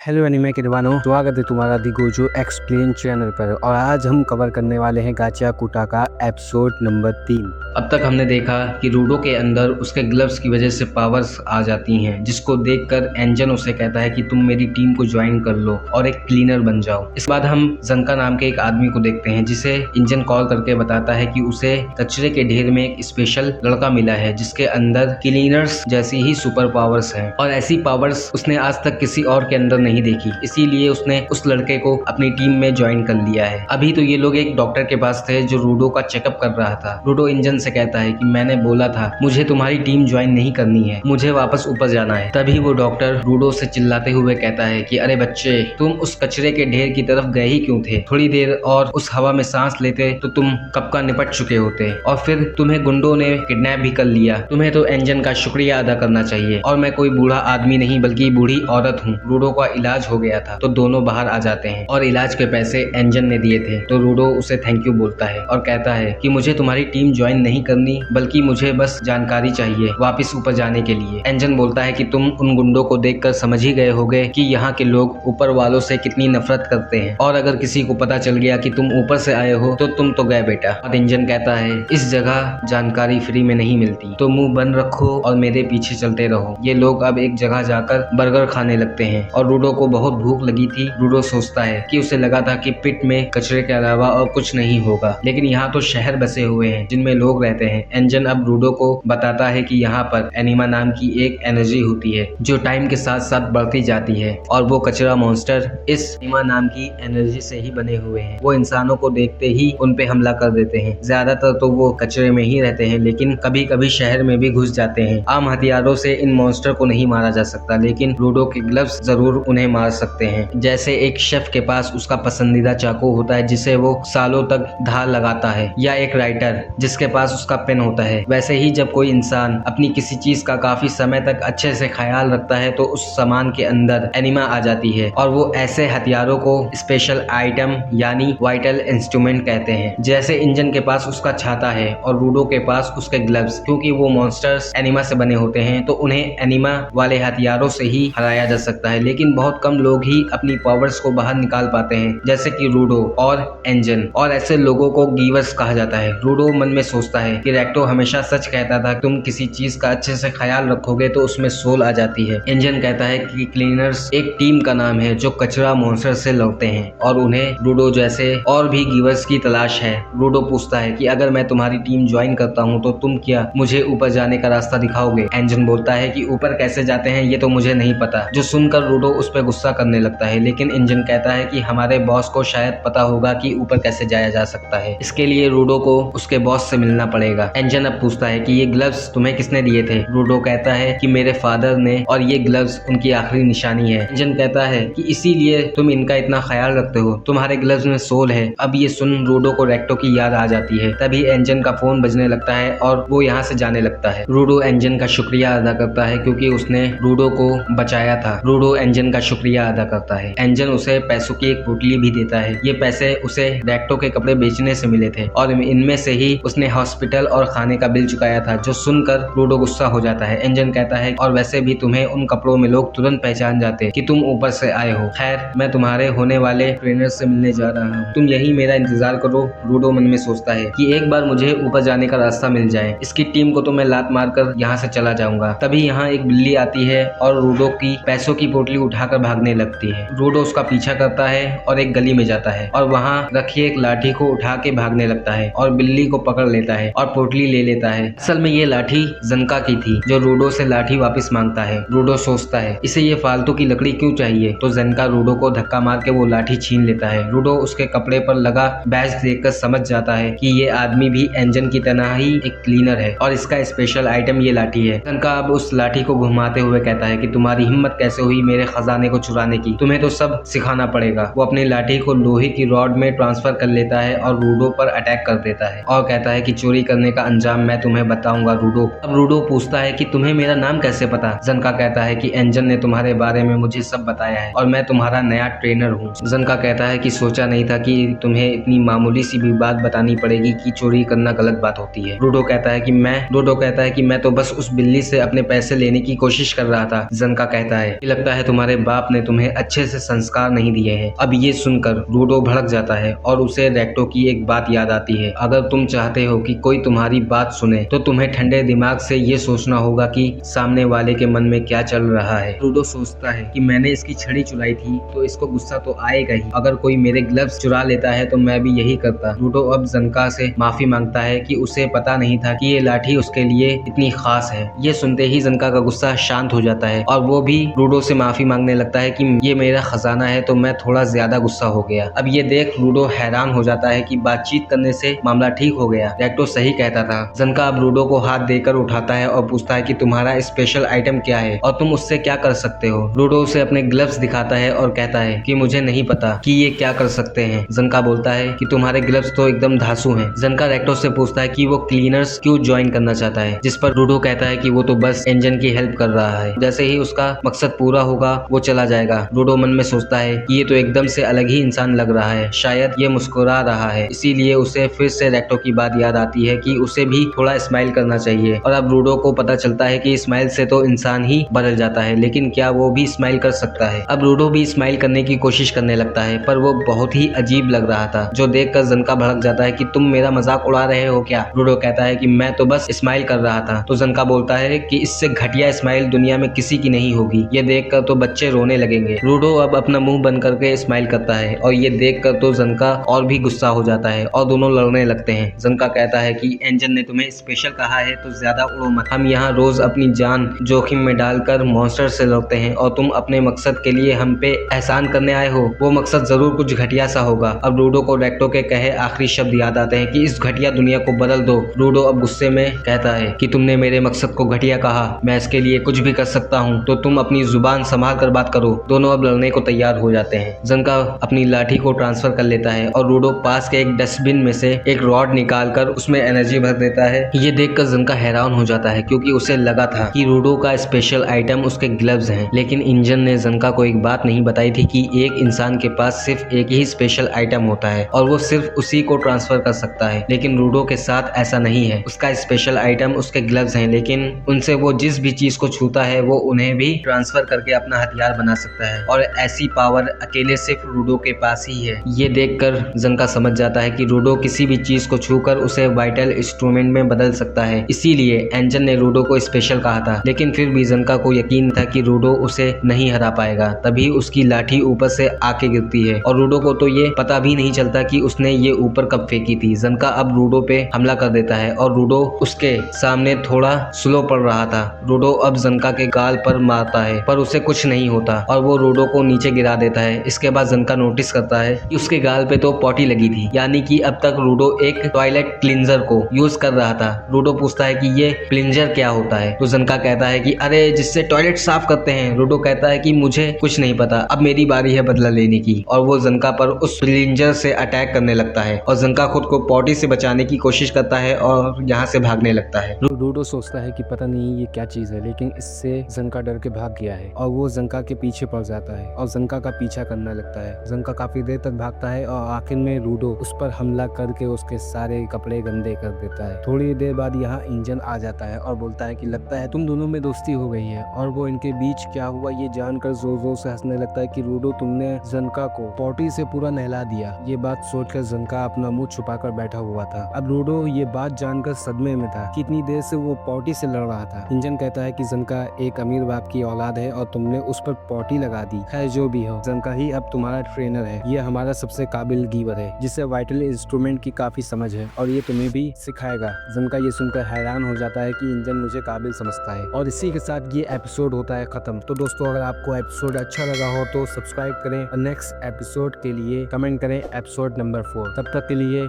Hello anime के दीवानों, स्वागत है तुम्हारा दी गोजो एक्सप्लेन चैनल पर। और आज हम कवर करने वाले हैं गाचा कुटा का एपिसोड नंबर 3। अब तक हमने देखा कि रूडो के अंदर उसके ग्लव्स की वजह से पावर्स आ जाती हैं, जिसको देखकर एंजन उसे कहता है कि तुम मेरी टीम को ज्वाइन कर लो और एक क्लीनर बन जाओ। इस बाद हम जंका नाम के एक आदमी को देखते हैं, जिसे इंजन कॉल करके बताता है कि उसे कचरे के ढेर में एक स्पेशल लड़का मिला है जिसके अंदर क्लीनर्स जैसी ही सुपर पावर्स हैं और ऐसी पावर्स उसने आज तक किसी और के अंदर नहीं देखी, इसीलिए उसने उस लड़के को अपनी टीम में ज्वाइन कर लिया है। अभी तो ये लोग एक डॉक्टर के पास थे जो रूडो का चेकअप कर रहा था। रूडो इंजन से कहता है कि मैंने बोला था मुझे तुम्हारी टीम ज्वाइन नहीं करनी है, मुझे वापस ऊपर जाना है। तभी वो डॉक्टर रूडो से चिल्लाते हुए कहता है कि अरे बच्चे, तुम उस कचरे के ढेर की तरफ गए ही क्यों थे? थोड़ी देर और उस हवा में सांस लेते तो तुम कब का निपट चुके होते। और फिर तुम्हें गुंडों ने किडनैप भी कर लिया। तुम्हें तो इंजन का शुक्रिया अदा करना चाहिए। और मैं कोई बूढ़ा आदमी नहीं बल्कि बूढ़ी औरत हूँ। रूडो का इलाज हो गया था। तो दोनों बाहर आ जाते हैं और इलाज के पैसे एंजन ने दिए थे। तो रूडो उसे थैंक यू बोलता है और कहता है कि मुझे तुम्हारी टीम ज्वाइन नहीं करनी, बल्कि मुझे बस जानकारी चाहिए वापस ऊपर जाने के लिए। एंजन बोलता है कि तुम उन गुंडों को देखकर समझ ही गए होगे कि यहाँ के लोग ऊपर वालों से कितनी नफरत करते हैं, और अगर किसी को पता चल गया कि तुम ऊपर से आए हो तो तुम तो गए बेटा। और इंजन कहता है इस जगह जानकारी फ्री में नहीं मिलती, तो मुंह बंद रखो और मेरे पीछे चलते रहो। ये लोग अब एक जगह जाकर बर्गर खाने लगते हैं और रूडो को बहुत भूख लगी थी। रूडो सोचता है कि उसे लगा था कि पिट में कचरे के अलावा और कुछ नहीं होगा, लेकिन यहाँ तो शहर बसे हुए हैं जिनमें लोग रहते हैं। एंजन अब रूडो को बताता है कि यहाँ पर एनिमा नाम की एक एनर्जी होती है जो टाइम के साथ साथ बढ़ती जाती है, और वो कचरा मॉन्स्टर इस एनिमा नाम की एनर्जी से ही बने हुए हैं। वो इंसानों को देखते ही उन पे हमला कर देते हैं। ज्यादातर तो वो कचरे में ही रहते हैं, लेकिन कभी कभी शहर में भी घुस जाते हैं। आम हथियारों से इन मॉन्स्टर को नहीं मारा जा सकता, लेकिन रूडो के ग्लव्स जरूर उन्हें मार सकते हैं। जैसे एक शेफ के पास उसका पसंदीदा चाकू होता है जिसे वो सालों तक धार लगाता है, या एक राइटर जिसके पास उसका पेन होता है, वैसे ही जब कोई इंसान अपनी किसी चीज का काफी समय तक अच्छे से ख्याल रखता है तो उस सामान के अंदर एनिमा आ जाती है, और वो ऐसे हथियारों को स्पेशल आइटम यानी वाइटल इंस्ट्रूमेंट कहते हैं। जैसे इंजन के पास उसका छाता है और रूडो के पास उसके ग्लव्स, क्योंकि वो मॉन्स्टर्स एनिमा से बने होते हैं तो उन्हें एनिमा वाले हथियारों से ही हराया जा सकता है। लेकिन बहुत कम लोग ही अपनी पावर्स को बाहर निकाल पाते हैं, जैसे कि रूडो और एंजन, और ऐसे लोगों को गिवर्स कहा जाता है। रूडो मन में सोचता है कि रेक्टो हमेशा सच कहता था, तुम किसी चीज का अच्छे से ख्याल रखोगे तो उसमें सोल आ जाती है। इंजन कहता है कि क्लीनर्स एक टीम का नाम है जो कचरा मॉन्स्टर से लड़ते हैं और उन्हें रूडो जैसे और भी गिवर्स की तलाश है। रूडो पूछता है कि अगर मैं तुम्हारी टीम ज्वाइन करता हूँ तो तुम क्या मुझे ऊपर जाने का रास्ता दिखाओगे? एंजन बोलता है कि ऊपर कैसे जाते हैं ये तो मुझे नहीं पता, जो सुनकर रूडो उस पर गुस्सा करने लगता है। लेकिन इंजन कहता है कि हमारे बॉस को शायद पता होगा कि ऊपर कैसे जाया जा सकता है, इसके लिए रूडो को उसके बॉस से मिलना पड़ेगा। एंजन अब पूछता है कि ये ग्लव्स तुम्हें किसने दिए थे? रूडो कहता है कि मेरे फादर ने, और ये ग्लव्स उनकी आखिरी निशानी है। एंजन कहता है कि इसीलिए तुम इनका इतना ख्याल रखते हो, तुम्हारे ग्लव्स में सोल है। अब ये सुन रूडो को रेक्टो की याद आ जाती है। तभी एंजन का फोन बजने लगता है और वो यहाँ से जाने लगता है। रूडो एंजन का शुक्रिया अदा करता है क्योंकि उसने रूडो को बचाया था। रूडो एंजन का शुक्रिया अदा करता है। एंजन उसे पैसों की एक पोटली भी देता है। ये पैसे उसे रेक्टो के कपड़े बेचने से मिले थे और इनमें से ही उसने हॉस्पिटल और खाने का बिल चुकाया था, जो सुनकर रूडो गुस्सा हो जाता है। एंजन कहता है और वैसे भी तुम्हें उन कपड़ों में लोग तुरंत पहचान जाते कि तुम ऊपर से आए हो। खैर, मैं तुम्हारे होने वाले ट्रेनर से मिलने जा रहा हूँ, तुम यही मेरा इंतजार करो। रूडो मन में सोचता है कि एक बार मुझे ऊपर जाने का रास्ता मिल जाए, इसकी टीम को तो मैं लात मारकर यहाँ से चला जाऊंगा। तभी यहाँ एक बिल्ली आती है और रूडो की पैसों की पोटली उठाकर भागने लगती है। रूडो उसका पीछा करता है और एक गली में जाता है और वहाँ रखी एक लाठी को उठा के भागने लगता है और बिल्ली को पकड़ लेता है और पोटली ले लेता है। असल में ये लाठी जंका की थी, जो रूडो से लाठी वापस मांगता है। रूडो सोचता है इसे ये फालतू की लकड़ी क्यों चाहिए, तो जंका रूडो को धक्का मार के वो लाठी छीन लेता है। रूडो उसके कपड़े पर लगा बैज देखकर समझ जाता है कि ये आदमी भी एंजन की तरह ही एक क्लीनर है और इसका स्पेशल आइटम ये लाठी है। जंका अब उस लाठी को घुमाते हुए कहता है कि तुम्हारी हिम्मत कैसे हुई मेरे खजाने को चुराने की, तुम्हें तो सब सिखाना पड़ेगा। वो अपनी लाठी को लोहे की रॉड में ट्रांसफर कर लेता है और रूडो पर अटैक कर देता है और कहता है कि चोरी करने का अंजाम मैं तुम्हें बताऊंगा रूडो। अब रूडो पूछता है कि तुम्हें मेरा नाम कैसे पता? जंका कहता है कि एंजन ने तुम्हारे बारे में मुझे सब बताया है और मैं तुम्हारा नया ट्रेनर हूँ। जंका कहता है कि सोचा नहीं था कि तुम्हें इतनी मामूली सी भी बात बतानी पड़ेगी कि चोरी करना गलत बात होती है। रूडो कहता है कि मैं तो बस उस बिल्ली से अपने पैसे लेने की कोशिश कर रहा था। जंका कहता है कि लगता है तुम्हारे बाप ने तुम्हें अच्छे से संस्कार नहीं दिए हैं। अब ये सुनकर रूडो भड़क जाता है और उसे रेक्टो की एक बात याद आती है। अगर तुम चाहते हो कि कोई तुम्हारी बात सुने तो तुम्हें ठंडे दिमाग से ये सोचना होगा कि सामने वाले के मन में क्या चल रहा है। रूडो सोचता है कि मैंने इसकी छड़ी चुराई थी तो इसको गुस्सा तो आएगा ही। अगर कोई मेरे ग्लव्स चुरा लेता है तो मैं भी यही करता। रूडो अब जनका से माफी मांगता है कि उसे पता नहीं था कि ये लाठी उसके लिए इतनी खास है। ये सुनते ही जनका का गुस्सा शांत हो जाता है और वो भी रूडो से माफी मांगने लगता है कि ये मेरा खजाना है तो मैं थोड़ा ज्यादा गुस्सा हो गया। अब ये देख रूडो हैरान हो जाता है कि बातचीत करने से मामला ठीक हो गया। रेक्टो सही कहता था। जनका अब रूडो को हाथ देकर उठाता है और पूछता है कि तुम्हारा स्पेशल आइटम क्या है और तुम उससे क्या कर सकते हो। रूडो उसे अपने ग्लव्स दिखाता है और कहता है कि मुझे नहीं पता कि ये क्या कर सकते हैं। जनका बोलता है कि तुम्हारे ग्लव्स तो एकदम धांसू हैं। जनका रेक्टो से पूछता है कि वो क्लीनर्स क्यों ज्वाइन करना चाहता है, जिस पर रूडो कहता है कि वो तो बस इंजन की हेल्प कर रहा है। जैसे ही उसका मकसद पूरा होगा वो चला जाएगा। रूडो मन में सोचता है कि ये तो एकदम से अलग ही इंसान लग रहा है, शायद ये मुस्कुरा रहा है। इसीलिए उसे फिर से रेक्टो की बात याद आती है कि उसे भी थोड़ा स्माइल करना चाहिए। और अब रूडो को पता चलता है कि स्माइल से तो इंसान ही बदल जाता है, लेकिन क्या वो भी स्माइल कर सकता है। अब रूडो भी स्माइल करने की कोशिश करने लगता है पर वो बहुत ही अजीब लग रहा था, जो देखकर जनका भड़क जाता है कि तुम मेरा मजाक उड़ा रहे हो क्या। रूडो कहता है कि मैं तो बस स्माइल कर रहा था। तो जनका बोलता है कि इससे घटिया स्माइल दुनिया में किसी की नहीं होगी, ये देखकर तो बच्चे रोने लगेंगे। रूडो अब अपना मुंह बंद करके स्माइल करता है और ये देखकर तो जनका और भी गुस्सा हो जाता है और दोनों लड़ने लगते हैं। जनका कहता है कि एंजन ने तुम्हें स्पेशल कहा है तो ज्यादा उड़ो मत। हम यहाँ रोज अपनी जान जोखिम में डालकर मॉन्स्टर से लड़ते हैं और तुम अपने मकसद के लिए हम पे एहसान करने आए हो। वो मकसद जरूर कुछ घटिया सा होगा। अब रूडो को रेक्टो के कहे आखिरी शब्द याद आते हैं कि इस घटिया दुनिया को बदल दो। रूडो अब गुस्से में कहता है कि तुमने मेरे मकसद को घटिया कहा, मैं इसके लिए कुछ भी कर सकता हूँ, तो तुम अपनी जुबान संभाल कर बात करो। दोनों अब लड़ने को तैयार हो जाते हैं। जनका अपनी लाठी को ट्रांसफर कर लेता है और रूडो पास के एक डस्टबिन में से एक रॉड निकालकर उसमें एनर्जी भर देता है। ये देखकर जनका हैरान हो जाता है क्योंकि उसे लगा था कि रूडो का स्पेशल आइटम उसके ग्लव्स हैं, लेकिन इंजन ने जनका को एक बात नहीं बताई थी कि एक इंसान के पास सिर्फ एक ही स्पेशल आइटम होता है और वो सिर्फ उसी को ट्रांसफर कर सकता है। लेकिन रूडो के साथ ऐसा नहीं है। उसका स्पेशल आइटम उसके ग्लव्स हैं, लेकिन उनसे वो जिस भी चीज को छूता है वो उन्हें भी ट्रांसफर करके अपना हथियार बना सकता है और ऐसी पावर अकेले सिर्फ रूडो के पास ही है। ये देखकर जनका समझ जाता है कि रूडो किसी भी चीज को छूकर उसे वाइटल इंस्ट्रूमेंट में बदल सकता है। इसीलिए एंजन ने रूडो को स्पेशल कहा था, लेकिन फिर भी जनका को यकीन था कि रूडो उसे नहीं हरा पाएगा। तभी उसकी लाठी ऊपर से आके गिरती है और रूडो को तो ये पता भी नहीं चलता कि उसने ये ऊपर कब फेंकी थी। जनका अब रूडो पे हमला कर देता है और रूडो उसके सामने थोड़ा स्लो पड़ रहा था। रूडो अब जनका के गाल पर मारता है पर उसे कुछ नहीं होता और वो रूडो को नीचे गिरा देता है। इसके बाद जनका नोटिस करता है कि उसके गाल पे तो पॉटी लगी थी, यानी कि अब तक रूडो एक टॉयलेट क्लींजर को यूज कर रहा था। रूडो पूछता है कि ये क्लींजर क्या होता है, तो जनका कहता है कि अरे जिससे टॉयलेट साफ करते हैं। रूडो कहता है कि मुझे कुछ नहीं पता, अब मेरी बारी है बदला लेने की, और वो जनका पर उस क्लींजर से अटैक करने लगता है और जनका खुद को पॉटी से बचाने की कोशिश करता है और यहाँ से भागने लगता है। रूडो सोचता है कि पता नहीं ये क्या चीज है, लेकिन इससे जनका डर के भाग गया है और वो जनका के पीछे पड़ जाता है और जनका का पीछा करने लगता है। जनका काफी देर तक भागता है और आखिर में रूडो उस पर हमला करके उसके सारे कपड़े गंदे कर देता है। थोड़ी देर बाद यहाँ इंजन आ जाता है और बोलता है कि लगता है तुम दोनों में दोस्ती हो गई है, और वो इनके बीच क्या हुआ ये जानकर जोर जोर से हंसने लगता है कि रूडो तुमने जनका को पॉटी से पूरा नहला दिया। ये बात सोचकर जनका अपना मुंह छुपाकर बैठा हुआ था। अब रूडो ये बात जानकर सदमे में था कि इतनी देर से वो पॉटी से लड़ रहा था। इंजन कहता है कि जनका एक अमीर बाप की औलाद है और तुमने उस पर पॉटी लगा दी। खैर जो भी हो, जनका ही अब तुम्हारा ट्रेनर है। ये हमारा सबसे काबिल गीवर है जिसे वाइटल इंस्ट्रूमेंट की काफी समझ है और ये तुम्हें भी सिखाएगा। जनका ये सुनकर हैरान हो जाता है कि इंजन मुझे काबिल समझता है। और इसी के साथ ये एपिसोड होता है खत्म। तो दोस्तों अगर आपको एपिसोड अच्छा लगा हो तो सब्सक्राइब करें और नेक्स्ट एपिसोड के लिए कमेंट करें एपिसोड नंबर 4। तब तक के लिए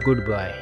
गुड बाय।